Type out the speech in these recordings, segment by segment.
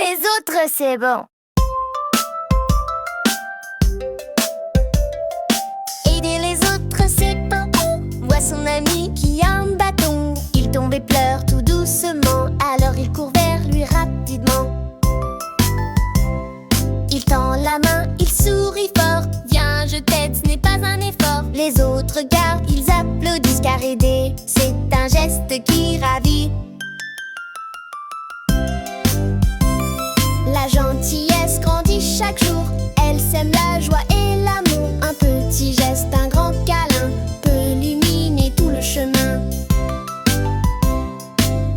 les autres, c'est bon. Aider les autres, c'est pas bon. Voit son ami qui a un bâton. Il tombe et pleure tout doucement. Alors il court vers lui rapidement. Il tend la main, il sourit fort. Viens, je t'aide, ce n'est pas un effort. Les autres regardent, ils applaudissent car aider, c'est un geste qui ravit. La gentillesse grandit chaque jour. Elle sème la joie et l'amour. Un petit geste, un grand câlin peut illuminer tout le chemin.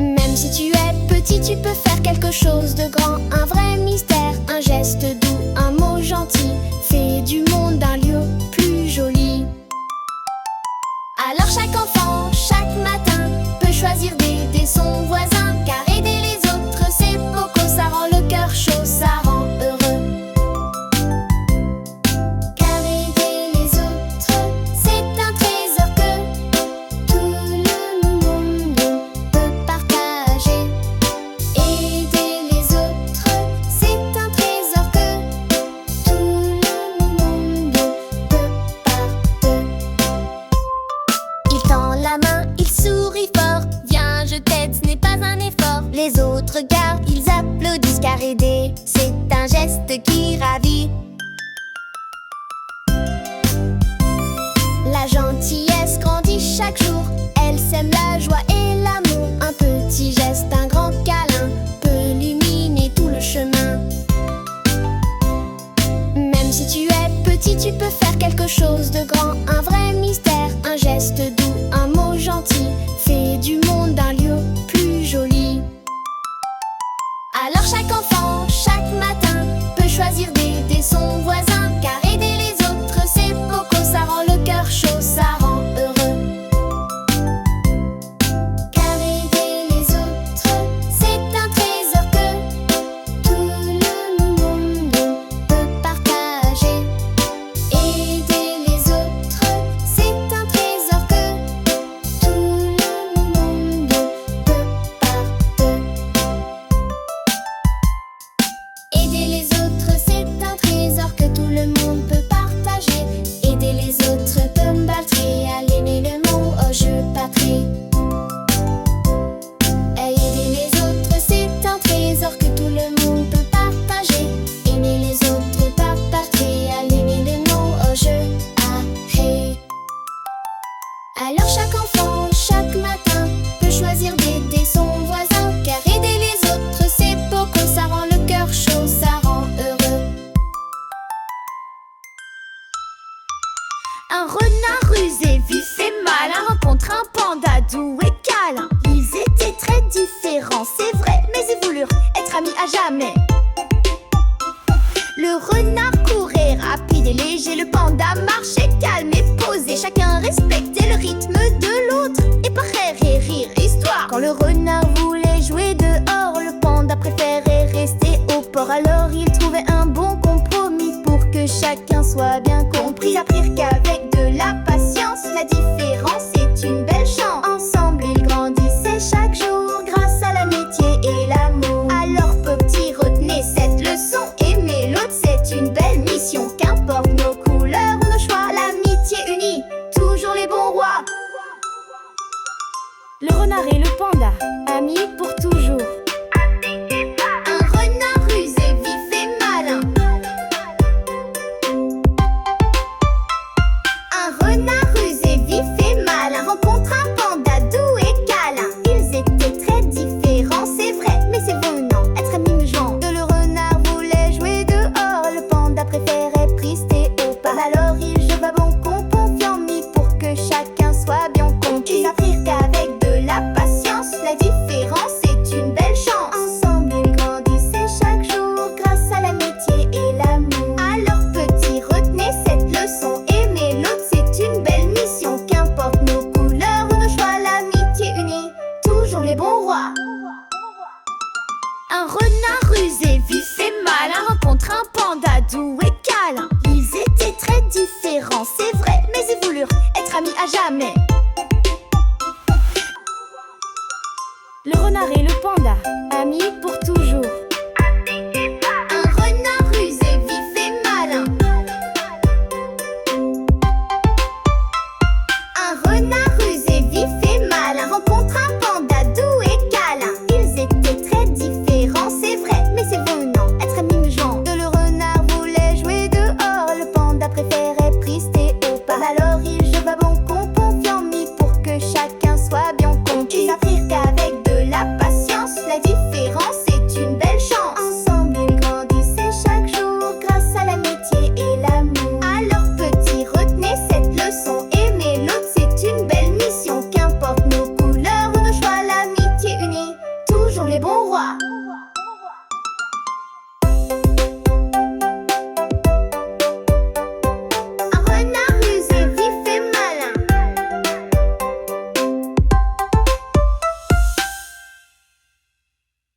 Même si tu es petit, tu peux faire quelque chose de grand. Un vrai mystère, un geste doux, un mot gentil fait du monde un lieu plus joli. Alors chaque enfant, chaque matin peut choisir d'aider son voisin. Car aider les autres, c'est beaucoup, ça rend le cœur chaud, ça rend heureux. Car aider les autres, c'est un trésor que tout le monde peut partager. Aider les autres, c'est un trésor que tout le monde peut partager. Il tend la main, il sourit fort. Viens, je t'aide, ce n'est pas un effort. Les autres regardent, ils applaudissent car aider, c'est un geste qui ravit. La gentillesse grandit chaque jour. Elle sème la joie et l'amour. Un petit geste, un grand câlin peut illuminer tout le chemin. Même si tu es petit, tu peux faire quelque chose de grand. Un vrai mystère, un geste doux, un mot gentil fait du monde un lieu plus joli. Alors chaque enfant, chaque matin peut choisir d'aider son voisin. Car aider les autres, c'est beaucoup, ça rend le cœur chaud, ça rend heureux. Car aider les autres, c'est un trésor que tout le monde peut partager. Aider les autres, c'est un trésor que tout le monde peut partager. Aider les autres, c'est un trésor que tout le monde peut partager. Aider les autres peut me batterie à l'aimer le mot au jeu patrie. Aider les autres, c'est un trésor que tout le monde peut partager. Aimer les autres par patrie à l'aimer le mot au jeu patrie. Alors chaque enfant, chaque matin peut choisir d'aider son voisin. Car aider les autres, c'est beaucoup, ça rend le cœur chaud, ça rend heureux. Un renard rusé, vif et malin rencontre un panda doux et câlin. Ils étaient très différents, c'est vrai, mais ils voulurent être amis à jamais. Le renard courait rapide et léger, le panda marchait calme et posé. Chacun respectait le rythme de l'autre et paraît rire histoire. Quand le renard voulait jouer dehors, le panda préférait rester au port. Alors il trouvait un bon compromis pour que chacun soit bien compris. Ils apprirent qu'avec de la patience, la différence est une belle chance. Ensemble ils grandissaient chaque jour grâce à l'amitié et l'amour. Alors petits, retenez cette leçon, aimer l'autre c'est une belle mission. Qu'importe nos couleurs ou nos choix, l'amitié unie, toujours les bons rois. Le renard et le panda, amis pour toujours. Un renard rusé, vif et malin. Un renard rusé, vif et malin rencontre un panda doux et câlin. Ils étaient très différents, c'est vrai, mais c'est venant être amis gens. Que le renard voulait jouer dehors, le panda préférait rester au port. Alors il jouait bon confiant, mis pour que chacun soit bien compris. Ils apprirent qu'avec de la patience, la différence est une belle chance. Ensemble ils grandissaient chaque jour grâce à l'amitié et l'amour. Alors petits, retenez cette leçon, aimer l'autre c'est une belle mission. Qu'importe nos couleurs ou nos choix, l'amitié unie, toujours les bons rois. Un renard rusé, vif et malin rencontre un panda doux et câlin. Ils étaient très différents, c'est vrai, mais ils voulurent être amis à jamais. Le renard et le panda, amis pour toujours.